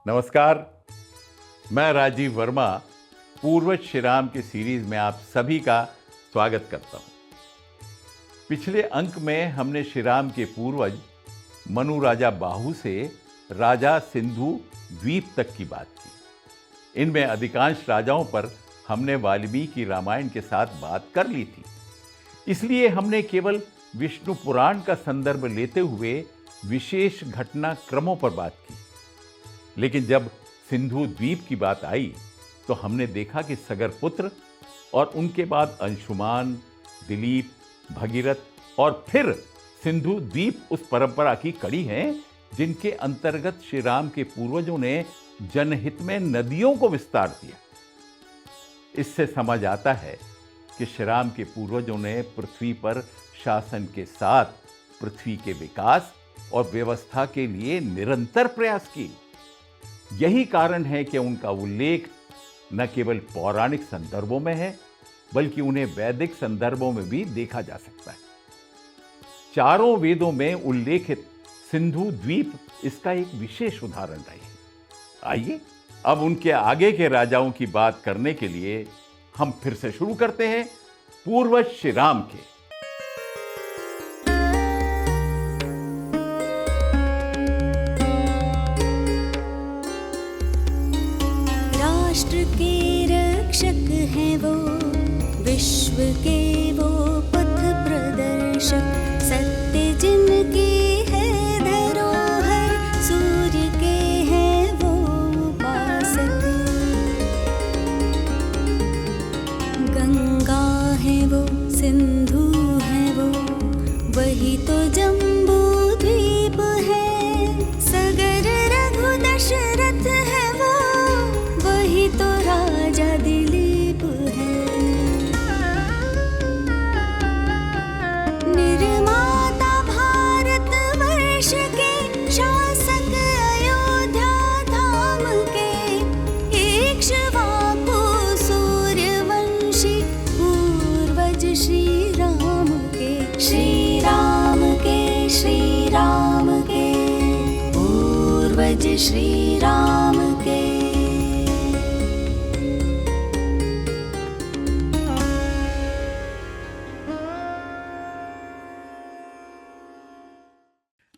नमस्कार, मैं राजीव वर्मा पूर्वज श्रीराम की सीरीज में आप सभी का स्वागत करता हूं। पिछले अंक में हमने श्रीराम के पूर्वज मनु राजा बाहु से राजा सिंधु द्वीप तक की बात की। इनमें अधिकांश राजाओं पर हमने वाल्मीकि रामायण के साथ बात कर ली थी, इसलिए हमने केवल विष्णु पुराण का संदर्भ लेते हुए विशेष घटनाक्रमों पर बात की। लेकिन जब सिंधु द्वीप की बात आई तो हमने देखा कि सगर पुत्र और उनके बाद अंशुमान, दिलीप, भगीरथ और फिर सिंधु द्वीप उस परंपरा की कड़ी हैं जिनके अंतर्गत श्री राम के पूर्वजों ने जनहित में नदियों को विस्तार दिया। इससे समझ आता है कि श्री राम के पूर्वजों ने पृथ्वी पर शासन के साथ पृथ्वी के विकास और व्यवस्था के लिए निरंतर प्रयास किए। यही कारण है कि उनका उल्लेख न केवल पौराणिक संदर्भों में है, बल्कि उन्हें वैदिक संदर्भों में भी देखा जा सकता है। चारों वेदों में उल्लेखित सिंधु द्वीप इसका एक विशेष उदाहरण रही है। आइए अब उनके आगे के राजाओं की बात करने के लिए हम फिर से शुरू करते हैं पूर्वज श्री राम के। राष्ट्र के रक्षक हैं वो, विश्व के वो पथ प्रदर्शक, सत्य जिनकी है धरोहर, सूर्य के हैं वो उपासक। गंगा है वो, सिंधु है वो, वही तो जम्बू द्वीप है। सगर रघु दशरथ है वो, वही तो राजा दिलीप है। निर्माता भारत वर्ष के, शासक अयोध्या धाम के, इक्ष्वाकु सूर्यवंशी, पूर्वज श्री राम के। श्री राम के, श्री राम के, पूर्वज श्री राम के।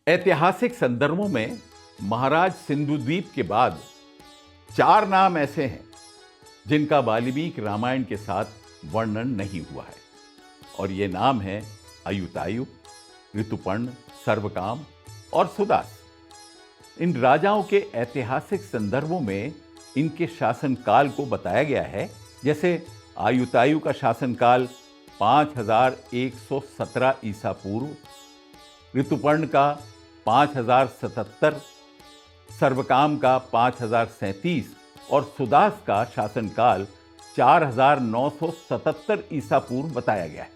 ऐतिहासिक संदर्भों में महाराज सिंधु द्वीप के बाद 4 नाम ऐसे हैं जिनका वाल्मीकि रामायण के साथ वर्णन नहीं हुआ है, और ये नाम है आयुतायु, ऋतुपर्ण, सर्वकाम और सुदास। इन राजाओं के ऐतिहासिक संदर्भों में इनके शासनकाल को बताया गया है। जैसे आयुतायु का शासनकाल 5117 ईसा पूर्व, ऋतुपर्ण का 5077, सर्वकाम का 5037 और सुदास का शासनकाल 4977 ईसा पूर्व बताया गया है।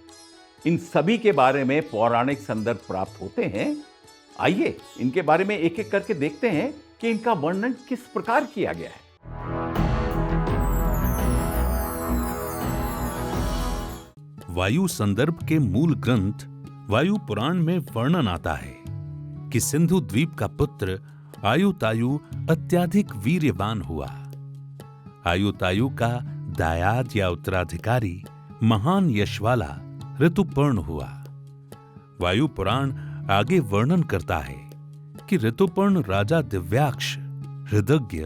इन सभी के बारे में पौराणिक संदर्भ प्राप्त होते हैं। आइए इनके बारे में एक एक करके देखते हैं कि इनका वर्णन किस प्रकार किया गया है। वायु संदर्भ के मूल ग्रंथ वायु पुराण में वर्णन आता है कि सिंधु द्वीप का पुत्र आयुतायु अत्याधिक वीर्यवान हुआ। आयुतायु का दायाद या उत्तराधिकारी महान यश वाला ऋतुपर्ण हुआ। वायु पुराण आगे वर्णन करता है कि ऋतुपर्ण राजा दिव्याक्ष, हृदज्ञ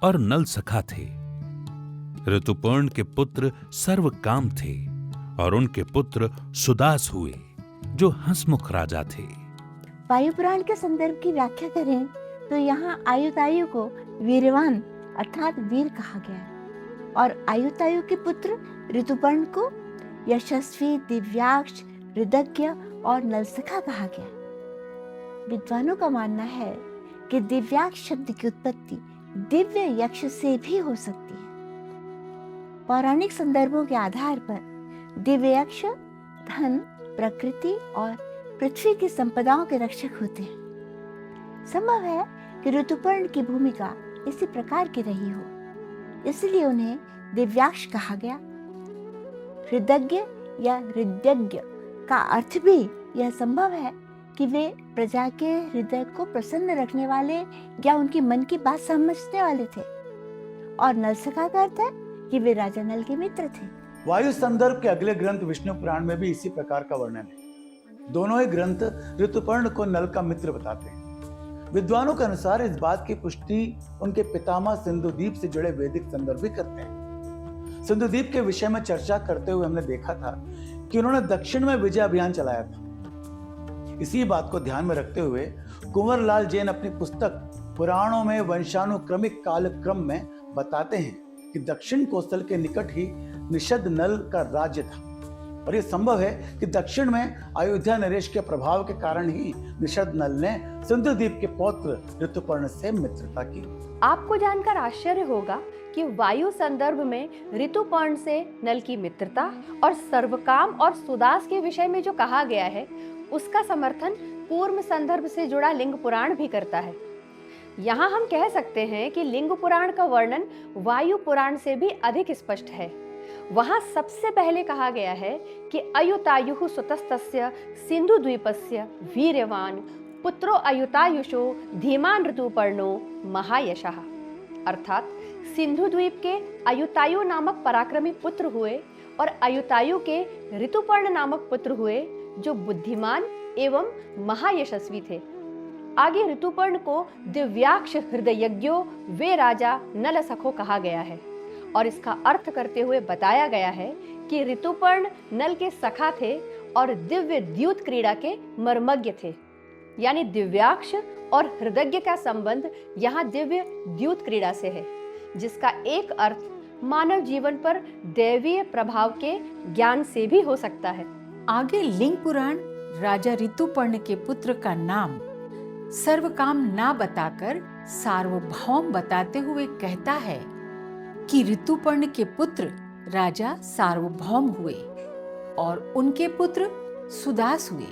और नलसखा थे। ऋतुपर्ण के पुत्र सर्वकाम थे और उनके पुत्र सुदास हुए जो हंसमुख राजा थे। वायु पुराण के संदर्भ की व्याख्या करें तो यहाँ आयुतायु को वीरवान अर्थात वीर कहा गया है, और आयुतायु के पुत्र ऋतुपर्ण को यशस्वी, दिव्याक्ष, हृदज्ञ और नलसखा कहा गया। विद्वानों का मानना है कि दिव्याक्ष शब्द की उत्पत्ति दिव्य यक्ष से भी हो सकती है। पौराणिक संदर्भों के आधार पर दिव्य यक्ष धन, प्रकृति और पृथ्वी की संपदाओं के रक्षक होते हैं। संभव है कि ऋतुपर्ण की भूमिका इसी प्रकार की रही हो, इसलिए उन्हें दिव्याक्ष कहा गया। हृदज्ञ या हृदयज्ञ का अर्थ भी यह संभव है कि वे प्रजा के हृदय को प्रसन्न रखने वाले या उनकी मन की बात समझने वाले थे। और नलसखा का अर्थ है कि वे राजा नल के मित्र थे। वायु संदर्भ के अगले ग्रंथ विष्णु पुराण में भी इसी प्रकार का वर्णन है। दोनों ही ग्रंथ ऋतुपर्ण को नल का मित्र बताते हैं। विद्वानों के अनुसार इस बात की पुष्टि उनके पितामह सिंधुदीप से जुड़े वैदिक संदर्भ भी करते हैं। सिंधुदीप के विषय में चर्चा करते हुए हमने देखा था कि उन्होंने दक्षिण में विजय अभियान चलाया था। इसी बात को ध्यान में रखते हुए कुंवर लाल जैन अपनी पुस्तक पुराणों में वंशानुक्रमिक कालक्रम में बताते हैं कि दक्षिण कोसल के निकट ही निषद नल का राज्य था और यह संभव है कि दक्षिण में अयोध्या नरेश के प्रभाव के कारण ही निषद नल ने सिंधुदीप के पौत्र ऋतुपर्ण से मित्रता की। आपको जानकर आश्चर्य होगा कि वायु संदर्भ में ऋतुपर्ण से नल की मित्रता और सर्वकाम और सुदास के विषय में जो कहा गया है उसका समर्थन कूर्म संदर्भ से जुड़ा लिंग पुराण भी करता है। यहाँ हम कह सकते हैं कि लिंग पुराण का वर्णन वायु पुराण से भी अधिक स्पष्ट है। वहाँ सबसे पहले कहा गया है कि अयुतायुः सुतस्तस्य सिंधुद्वीपस्य वीर्यवान पुत्रो अयुतायुषो धीमान ऋतुपर्णो महायशः, अर्थात सिंधुद्वीप के अयुतायु नामक पराक्रमी पुत्र हुए और अयुतायु के ऋतुपर्ण नामक पुत्र हुए जो बुद्धिमान एवं महायशस्वी थे। आगे ऋतुपर्ण को दिव्याक्ष हृदयज्ञो वे राजा नलसखो कहा गया है और इसका अर्थ करते हुए बताया गया है कि ऋतुपर्ण नल के सखा थे और दिव्य द्यूत क्रीड़ा के मर्मज्ञ थे। यानी दिव्याक्ष और हृदय का संबंध यहाँ दिव्य द्यूत क्रीड़ा से है, जिसका एक अर्थ मानव जीवन पर दैवीय प्रभाव के ज्ञान से भी हो सकता है। आगे लिंग पुराण राजा ऋतुपर्ण के पुत्र का नाम सर्वकाम ना बताकर सार्वभौम बताते हुए कहता है कि ऋतुपर्ण के पुत्र राजा सार्वभौम हुए और उनके पुत्र सुदास हुए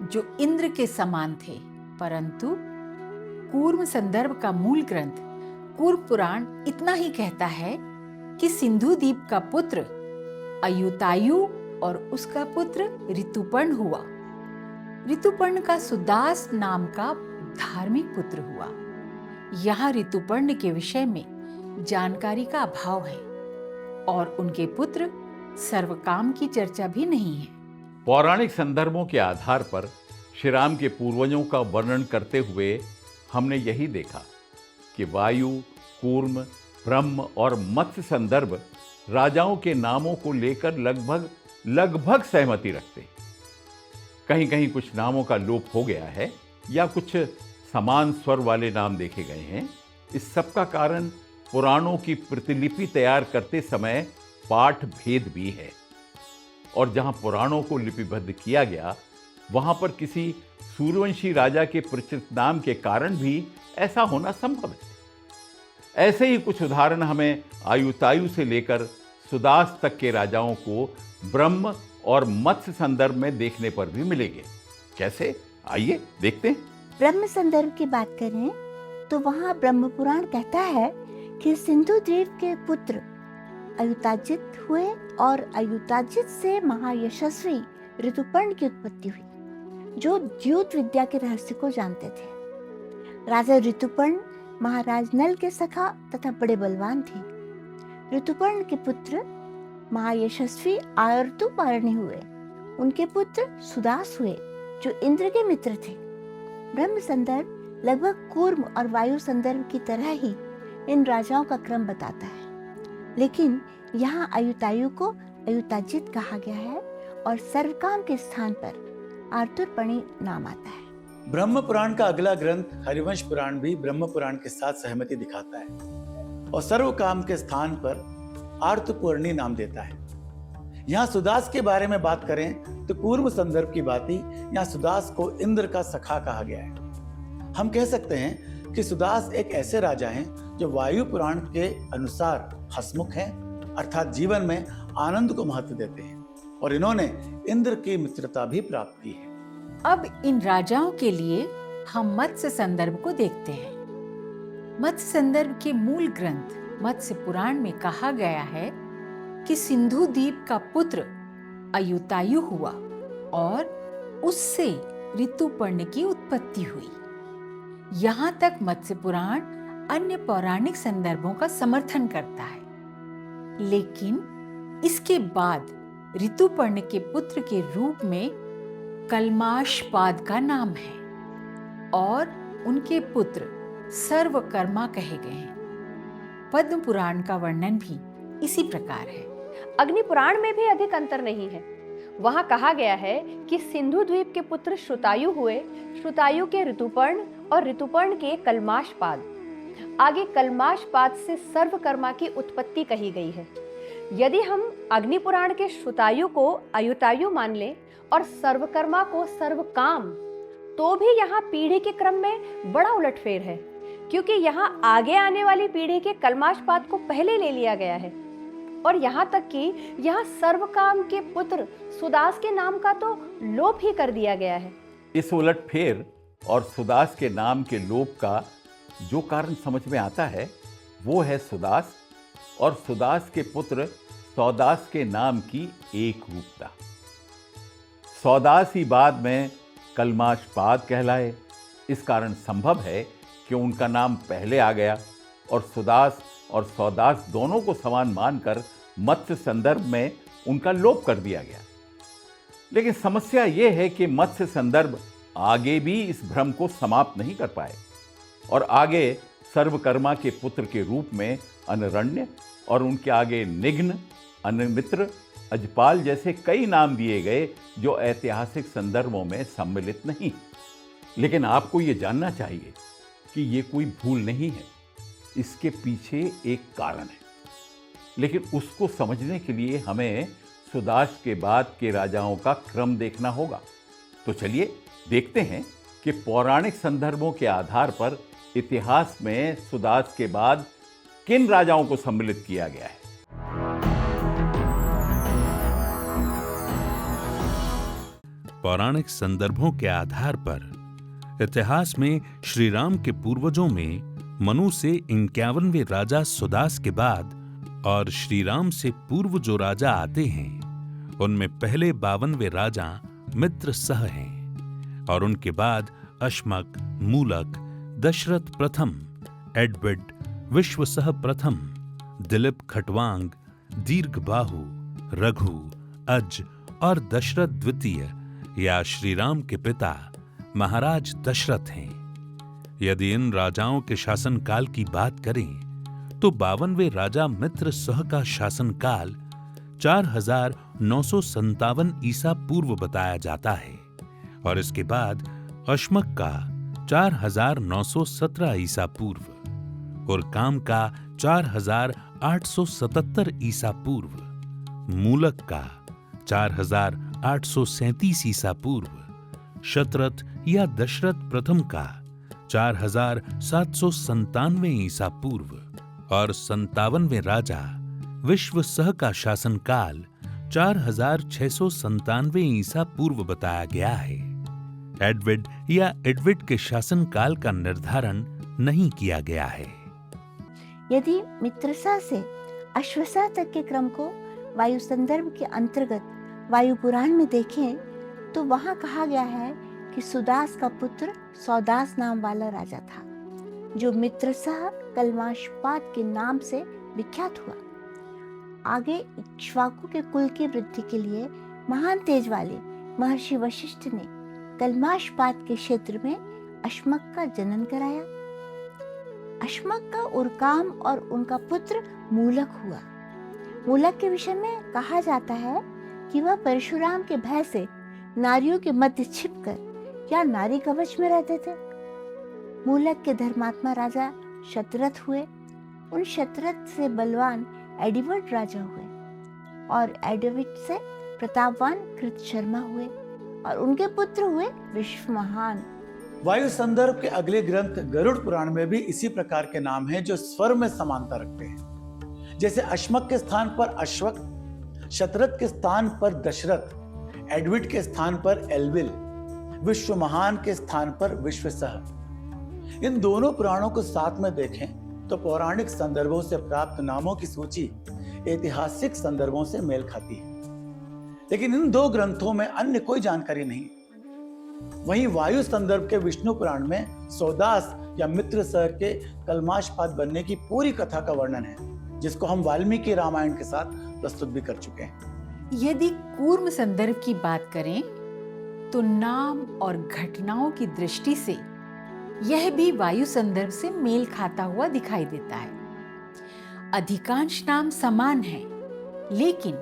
जो इंद्र के समान थे। परंतु कूर्म संदर्भ का मूल ग्रंथ कूर्म पुराण इतना ही कहता है कि सिंधुदीप का पुत्र अयुतायु और उसका पुत्र ऋतुपर्ण हुआ। ऋतुपर्ण का सुदास नाम का धार्मिक पुत्र हुआ। यहाँ ऋतुपर्ण के विषय में जानकारी का अभाव है और उनके पुत्र सर्वकाम की चर्चा भी नहीं है। पौराणिक संदर्भों के आधार पर श्री राम के पूर्वजों का वर्णन करते हुए हमने यही देखा कि वायु, कूर्म, ब्रह्म और मत्स्य संदर्भ राजाओं के नामों को लेकर लगभग सहमति रखते। कहीं कहीं कुछ नामों का लोप हो गया है या कुछ समान स्वर वाले नाम देखे गए हैं। इस सब का कारण पुराणों की प्रतिलिपि तैयार करते समय पाठ भेद भी है और जहां पुराणों को लिपिबद्ध किया गया वहां पर किसी सूर्यवंशी राजा के प्रचलित नाम के कारण भी ऐसा होना संभव है। ऐसे ही कुछ उदाहरण हमें आयुतायु से लेकर सुदास तक के राजाओं को ब्रह्म और मत्स्य संदर्भ में देखने पर भी मिलेंगे। कैसे, आइए देखते हैं। ब्रह्म संदर्भ की बात करें तो वहाँ ब्रह्म पुराण कहता है कि सिंधु द्वीप के पुत्र अयुताजित हुए और अयुताजित से महायशस्वी ऋतुपर्ण की उत्पत्ति हुई जो द्यूत विद्या के रहस्य को जानते थे। राजा ऋतुपर्ण महाराज नल के सखा तथा बड़े बलवान थे। ऋतुपर्ण के पुत्र महायशस्वी आर्तुपार्णी हुए। उनके पुत्र सुदास हुए जो इंद्र के मित्र थे। ब्रह्म संदर्भ लगभग कूर्म और वायु संदर्भ की तरह ही इन राजाओं का क्रम बताता है, लेकिन यहाँ अयुतायु को अयुताजित कहा गया है और सर्वकाम के स्थान पर आर्तुपर्णी नाम आता है। ब्रह्म पुराण का अगला ग्रंथ हरिवंश पुराण भी ब्रह्म पुराण के साथ सहमति दिखाता है और सर्वकाम के स्थान पर आर्तुपर्णी नाम देता है। यहाँ सुदास के बारे में बात करें तो पूर्व संदर्भ की भांति यहाँ सुदास को इंद्र का सखा कहा गया है। हम कह सकते हैं कि सुदास एक ऐसे राजा हैं जो वायु पुराण के अनुसार हसमुख हैं, अर्थात जीवन में आनंद को महत्व देते हैं और इन्होंने इंद्र की मित्रता भी प्राप्त की है। अब इन राजाओं के लिए हम मत्स्य संदर्भ को देखते हैं। मत्स्य संदर्भ के मूल ग्रंथ मत्स्य पुराण में कहा गया है कि सिंधु द्वीप का पुत्र अयुतायु हुआ और उससे ऋतुपर्ण की उत्पत्ति हुई। यहाँ तक मत्स्य पुराण अन्य पौराणिक संदर्भों का समर्थन करता है, लेकिन इसके बाद ऋतुपर्ण के पुत्र के रूप में कल्माशपाद का नाम है और उनके पुत्र सर्वकर्मा कहे गए हैं। पद्म पुराण का वर्णन भी इसी प्रकार है। अग्नि पुराण में भी अधिक अंतर नहीं है। वहां कहा गया है कि सिंधु द्वीप के पुत्र श्रुतायु हुए, श्रुतायु के ऋतुपर्ण और ऋतुपर्ण के कल्माशपाद। आगे कल्माशपाद से सर्वकर्मा की उत्पत्ति कही गई है। यदि हम अग्नि पुराण के श्रुतायु को आयुतायु मान लें और सर्वकर्मा को सर्वकाम, तो भी यहाँ पीढ़ी के क्रम में बड़ा उलटफेर है, क्योंकि यहाँ आगे आने वाली पीढ़ी के कल्माशपाद को पहले ले लिया गया है और यहाँ तक कि यहाँ सर्वकाम के पुत्र सुदास के नाम का तो लोप ही कर दिया गया है। इस उलटफेर और सुदास के नाम के लोप का जो कारण समझ में आता है वो है सुदास और सुदास के पुत्र सौदास के नाम की एक रूपता। सौदास ही बाद में कल्माशपाद कहलाए। इस कारण संभव है कि उनका नाम पहले आ गया और सुदास और सौदास दोनों को समान मानकर मत्स्य संदर्भ में उनका लोप कर दिया गया। लेकिन समस्या यह है कि मत्स्य संदर्भ आगे भी इस भ्रम को समाप्त नहीं कर पाए और आगे सर्वकर्मा के पुत्र के रूप में अनरण्य और उनके आगे निघ्न, अनमित्र, अजपाल जैसे कई नाम दिए गए जो ऐतिहासिक संदर्भों में सम्मिलित नहीं। लेकिन आपको यह जानना चाहिए कि यह कोई भूल नहीं है, इसके पीछे एक कारण है। लेकिन उसको समझने के लिए हमें सुदास के बाद के राजाओं का क्रम देखना होगा। तो चलिए देखते हैं कि पौराणिक संदर्भों के आधार पर इतिहास में सुदास के बाद किन राजाओं को सम्मिलित किया गया है। पौराणिक संदर्भों के आधार पर इतिहास में श्री राम के पूर्वजों में मनु से 51वें राजा सुदास के बाद और श्री राम से पूर्व जो राजा आते हैं उनमें पहले 52वें राजा मित्रसह हैं और उनके बाद अश्मक, मूलक, दशरथ प्रथम, एडविड, विश्वसह प्रथम, दिलीप खटवांग, दीर्घबाहु, रघु, अज और दशरथ द्वितीय या श्री राम के पिता महाराज दशरथ हैं। यदि इन राजाओं के शासनकाल की बात करें तो 52वें राजा मित्रसह का शासनकाल 4957 ईसा पूर्व बताया जाता है और इसके बाद अश्मक का 4917 ईसा पूर्व और काम का 4877 ईसा पूर्व, मूलक का 4837 ईसा पूर्व, शतरथ या दशरथ प्रथम का 4797 ईसा पूर्व और 57वें राजा विश्वसह का शासनकाल 4697 ईसा पूर्व बताया गया है। एडविड या एडविड के शासनकाल का निर्धारण नहीं किया गया है। यदि मित्रसा से अश्वसा तक के क्रम को वायु संदर्भ के अंतर्गत वायु पुराण में देखें तो वहां कहा गया है कि सुदास का पुत्र सौदास नाम वाला राजा था जो मित्रसह कल्माशपाद के नाम से विख्यात हुआ। आगे इक्ष्वाकु के कुल की वृद्धि के लिए महान तेज वाले महर्षि वशिष्ठ ने कल्माशपाद के क्षेत्र में अश्मक का जनन कराया। अश्मक का उरकाम और उनका पुत्र मूलक हुआ। मूलक के विषय में कहा जाता है कि वह परशुराम के भय से नारियों के मध्य छिपकर या नारी कवच में रहते थे। मूलक के धर्मात्मा राजा शतरथ हुए। उन शतरथ से बलवान एडिवर्ड राजा हुए और एडिविड से प्रतापवान कृतशर्मा हुए और उनके पुत्र हुए विश्व महान। वायु संदर्भ के अगले ग्रंथ गरुड़ पुराण में भी इसी प्रकार के नाम हैं जो स्वर में समानता रखते हैं। जैसे अश्मक के स्थान पर अश्वक, शतरथ के स्थान पर दशरथ, एडविड के स्थान पर एल्विल, विश्व महान के स्थान पर विश्वसह। इन दोनों पुराणों को साथ में देखें तो पौराणिक संदर्भों से प्राप्त नामों की सूची ऐतिहासिक संदर्भों से मेल खाती है। लेकिन इन दो ग्रंथों में अन्य कोई जानकारी नहीं। वहीं वायु संदर्भ के विष्णु पुराण में सौदास या मित्र सह के कलमाशपात बनने की पूरी कथा का वर्णन है, जिसको हम वाल्मीकि रामायण के साथ प्रस्तुत भी कर चुके हैं। यदि कूर्म संदर्भ की बात करें तो नाम और घटनाओं की दृष्टि से यह भी वायु संदर्भ से मेल खाता हुआ दिखाई देता है। अधिकांश नाम समान हैं, लेकिन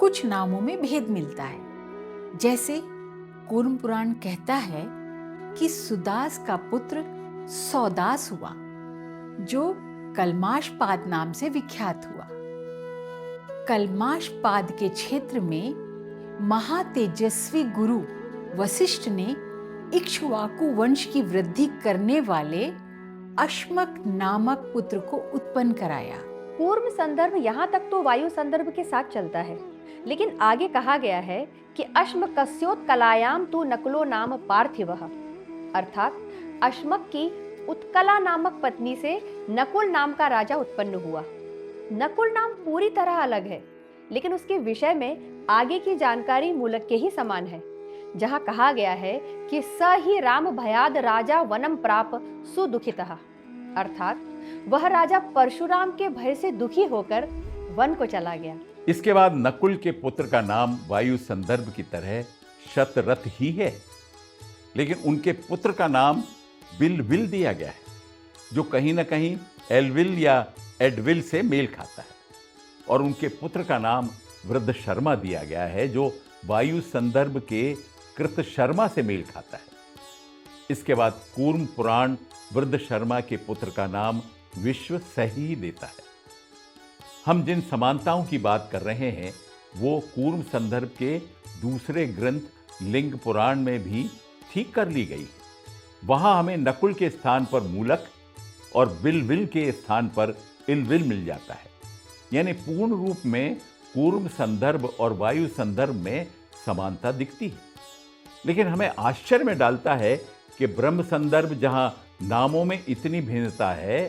कुछ नामों में भेद मिलता है। जैसे कूर्म पुराण कहता है कि सुदास का पुत्र सौदास हुआ, जो कलमाशपाद नाम से विख्यात हुआ। कलमाशपाद के क्षेत्र में महातेजस्वी गुरु वशिष्ठ ने इक्ष्वाकु वंश की वृद्धि करने वाले अश्मक नामक पुत्र को उत्पन्न कराया। कूर्म संदर्भ यहाँ तक तो वायु संदर्भ के साथ चलता है, लेकिन आगे कहा गया है कि अश्म कस्योत्कलायाम तु नकुलो नाम पार्थिवः, अर्थात अश्मक की उत्कला नामक पत्नी से नकुल नाम का राजा उत्पन्न हुआ। नकुल नाम पूरी तरह अलग है, लेकिन उसके विषय में आगे की जानकारी मूलक के ही समान है, जहाँ कहा गया है कि स ही राम भयाद राजा वनम प्राप सुदुखितः, अर्थात वह राजा परशुराम के भय से दुखी होकर वन को चला गया। इसके बाद नकुल के पुत्र का नाम वायु संदर्भ की तरह शतरथ ही है, लेकिन उनके पुत्र का नाम बिलविल दिया गया है, जो कहीं ना कहीं एलविल या एडविल से मेल खाता है, और उनके पुत्र का नाम वृद्ध शर्मा दिया गया है, जो वायु संदर्भ के कृत शर्मा से मेल खाता है। इसके बाद कूर्म पुराण वृद्ध शर्मा के पुत्र का नाम विश्व सही देता है। हम जिन समानताओं की बात कर रहे हैं वो कूर्म संदर्भ के दूसरे ग्रंथ लिंग पुराण में भी ठीक कर ली गई है। वहां हमें नकुल के स्थान पर मूलक और बिलविल के स्थान पर इलविल मिल जाता है, यानी पूर्ण रूप में कूर्म संदर्भ और वायु संदर्भ में समानता दिखती है। लेकिन हमें आश्चर्य में डालता है कि ब्रह्म संदर्भ जहां नामों में इतनी भिन्नता है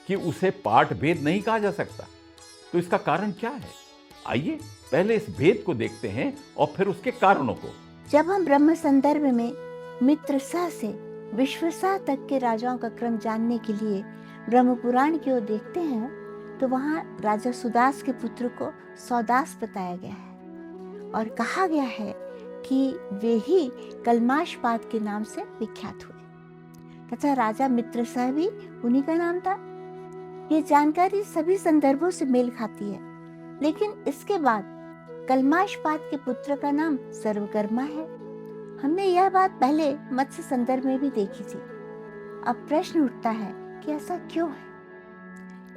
कि उसे पाठ भेद नहीं कहा जा सकता, तो इसका कारण क्या है? आइए पहले इस भेद को देखते हैं और फिर उसके कारणों को। जब हम ब्रह्म संदर्भ में मित्रसा से विश्वसा तक के राजाओं का क्रम जानने के लिए ब्रह्म पुराण की ओर देखते हैं, तो वहाँ राजा सुदास के पुत्र को सौदास बताया गया है और कहा गया है कि वे ही कलमाशपाद के नाम से विख्यात हुए तथा राजा मित्रसा भी उन्हीं का नाम था। ये जानकारी सभी संदर्भों से मेल खाती है, लेकिन इसके बाद कलमाशपाद के पुत्र का नाम सर्वकर्मा है। हमने यह बात पहले मत्स्य संदर्भ में भी देखी थी। अब प्रश्न उठता है कि ऐसा क्यों है?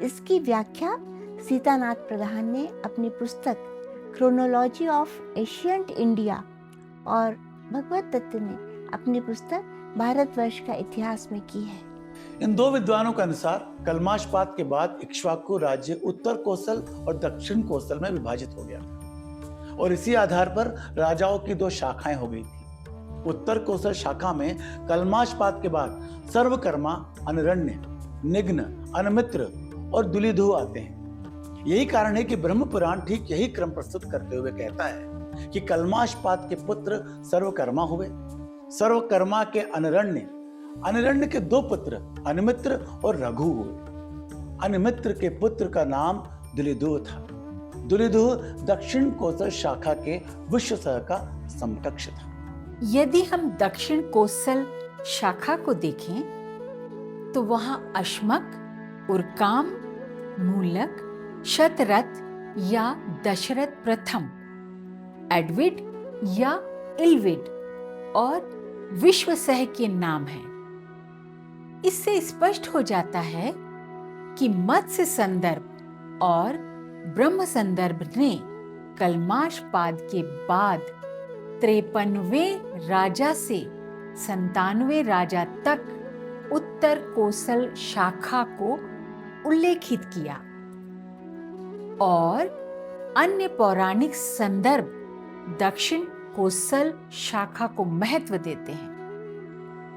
इसकी व्याख्या सीतानाथ प्रधान ने अपनी पुस्तक क्रोनोलॉजी ऑफ एशियंट इंडिया और भगवत दत्त ने अपनी पुस्तक भारतवर्ष का इतिहास में की है। इन दो विद्वानों के अनुसार कलमाशपात के बाद इक्ष्वाकु राज्य उत्तर कोसल और दक्षिण कोसल में विभाजित हो गया और इसी आधार पर राजाओं की दो शाखाएं हो गई थी। उत्तर कोसल शाखा में कलमाशपात के बाद सर्वकर्मा, अनरण्य, निग्न, अनमित्र और दुलिधु आते हैं। यही कारण है कि ब्रह्म पुराण ठीक यही क्रम प्रस्तुत करते हुए कहता है कि कलमाशपात के पुत्र सर्वकर्मा हुए, सर्वकर्मा के अनरण्य, अनरण्य के दो पुत्र अनमित्र और रघु हुए। अनमित्र के पुत्र का नाम दुलिधु था। दुलिधु दक्षिण कोसल शाखा के विश्वसह का समकक्ष था। यदि हम दक्षिण कोसल शाखा को देखें तो वहां अश्मक, उर्काम, मूलक, शतरथ या दशरथ प्रथम, एडविड या इलविड और विश्वसह के नाम हैं। इससे स्पष्ट हो जाता है कि मत्स्य संदर्भ और ब्रह्म संदर्भ ने कलमाशपाद के बाद 53वें राजा से 97वें राजा तक उत्तर कोसल शाखा को उल्लेखित किया और अन्य पौराणिक संदर्भ दक्षिण कोसल शाखा को महत्व देते हैं।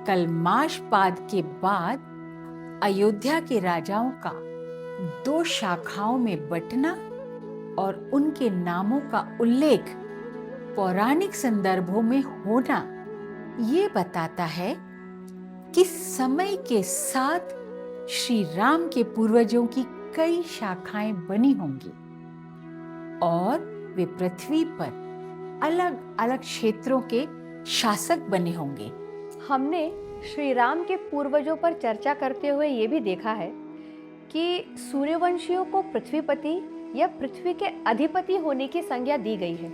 कलमाशपाद के बाद अयोध्या के राजाओं का दो शाखाओं में बंटना और उनके नामों का उल्लेख पौराणिक संदर्भों में होना ये बताता है कि समय के साथ श्री राम के पूर्वजों की कई शाखाएं बनी होंगी और वे पृथ्वी पर अलग अलग क्षेत्रों के शासक बने होंगे। हमने श्री राम के पूर्वजों पर चर्चा करते हुए ये भी देखा है कि सूर्यवंशियों को पृथ्वीपति या पृथ्वी के अधिपति होने की संज्ञा दी गई है,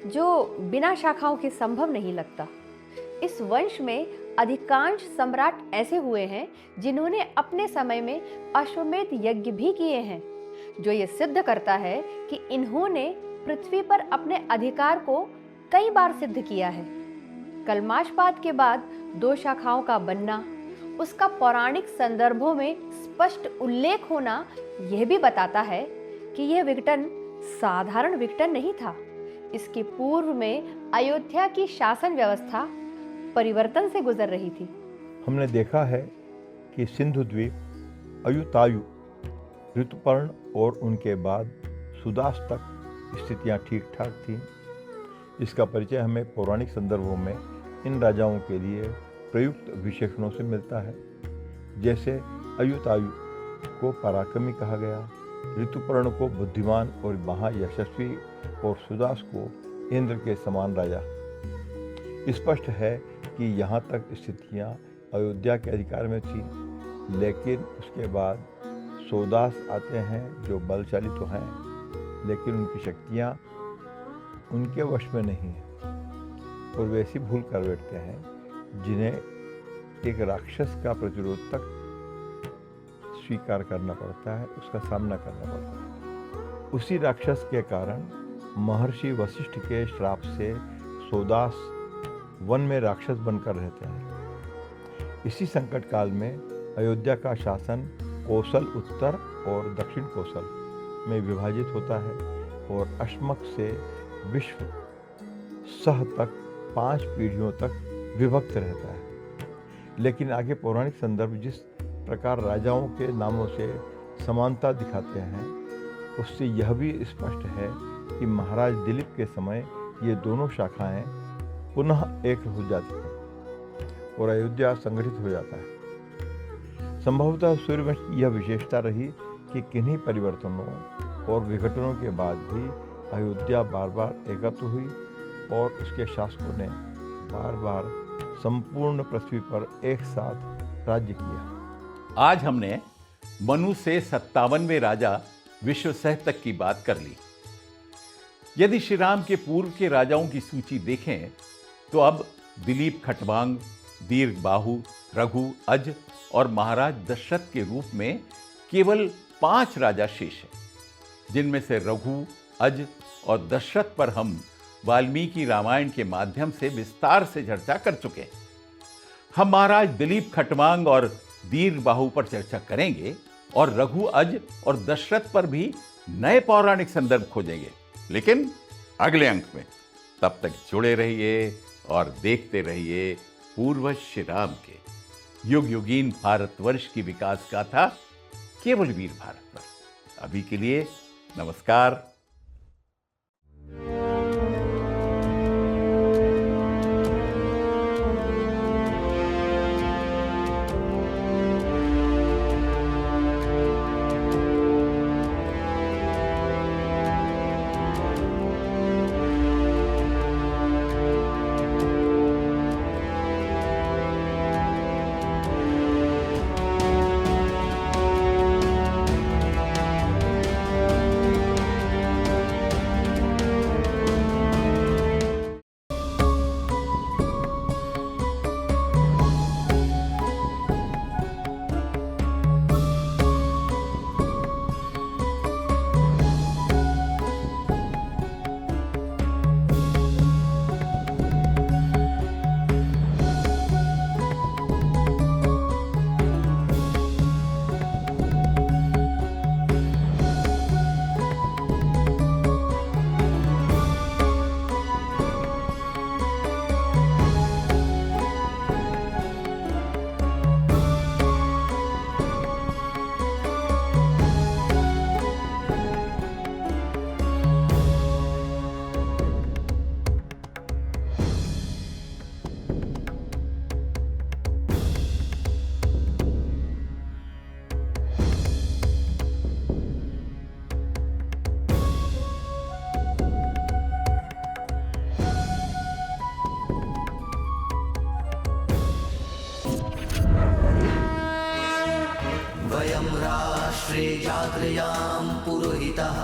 जो बिना शाखाओं के संभव नहीं लगता। इस वंश में अधिकांश सम्राट ऐसे हुए हैं जिन्होंने अपने समय में अश्वमेध यज्ञ भी किए हैं, जो ये सिद्ध करता है कि इन्होंने पृथ्वी पर अपने अधिकार को कई बार सिद्ध किया है। कलमाशपात के बाद 2 शाखाओं का बनना, उसका पौराणिक संदर्भों में स्पष्ट उल्लेख होना यह भी बताता है कि यह विघटन साधारण विघटन नहीं था। इसके पूर्व में अयोध्या की शासन व्यवस्था परिवर्तन से गुजर रही थी। हमने देखा है कि सिंधु द्वीप, अयुतायु, ऋतुपर्ण और उनके बाद सुदास तक स्थितियां ठीक ठाक थीं। इसका परिचय हमें पौराणिक संदर्भों में इन राजाओं के लिए प्रयुक्त विशेषणों से मिलता है। जैसे अयुतायु को पराक्रमी कहा गया, ऋतुपर्ण को बुद्धिमान और महायशस्वी और सुदास को इंद्र के समान राजा। स्पष्ट है कि यहाँ तक स्थितियाँ अयोध्या के अधिकार में थी, लेकिन उसके बाद सोदास आते हैं जो बलशाली तो हैं, लेकिन उनकी शक्तियाँ उनके वश में नहीं हैं और वे ऐसी भूल कर बैठते हैं जिन्हें एक राक्षस का प्रतिरोध तक स्वीकार करना पड़ता है, उसका सामना करना पड़ता है। उसी राक्षस के कारण महर्षि वशिष्ठ के श्राप से सोदास वन में राक्षस बनकर रहते हैं। इसी संकट काल में अयोध्या का शासन कौशल उत्तर और दक्षिण कौशल में विभाजित होता है और अश्मक से विश्व सह तक 5 पीढ़ियों तक विभक्त रहता है। लेकिन आगे पौराणिक संदर्भ जिस प्रकार राजाओं के नामों से समानता दिखाते हैं, उससे यह भी स्पष्ट है कि महाराज दिलीप के समय ये दोनों शाखाएं पुनः एक हो जाती हैं और अयोध्या संगठित हो जाता है। संभवतः सूर्यवंश की यह विशेषता रही कि किन्हीं परिवर्तनों और विघटनों के बाद भी अयोध्या बार बार एकत्र हुई और उसके शासकों ने बार बार संपूर्ण पृथ्वी पर एक साथ राज्य किया। आज हमने मनु से 57वें राजा विश्वसह तक की बात कर ली। यदि श्री राम के पूर्व के राजाओं की सूची देखें तो अब दिलीप खटवांग, दीर्घबाहु, रघु, अज और महाराज दशरथ के रूप में केवल 5 राजा शेष हैं, जिनमें से रघु, अज और दशरथ पर हम वाल्मीकि रामायण के माध्यम से विस्तार से चर्चा कर चुके हैं। हम महाराज दिलीप खटवांग और दीर्घबाहु पर चर्चा करेंगे और रघु, अज और दशरथ पर भी नए पौराणिक संदर्भ खोजेंगे, लेकिन अगले अंक में। तब तक जुड़े रहिए और देखते रहिए पूर्वज श्री राम के युग युगीन भारतवर्ष की विकास गाथा केवल वीर भारत पर। अभी के लिए नमस्कार। अयं राष्ट्रे जागृयां पुरोहितः।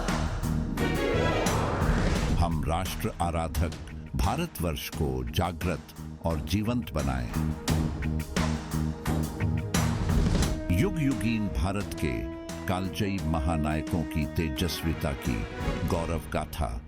हम राष्ट्र आराधक भारतवर्ष को जागृत और जीवंत बनाएं। युग युगीन भारत के कालजयी महानायकों की तेजस्विता की गौरव गाथा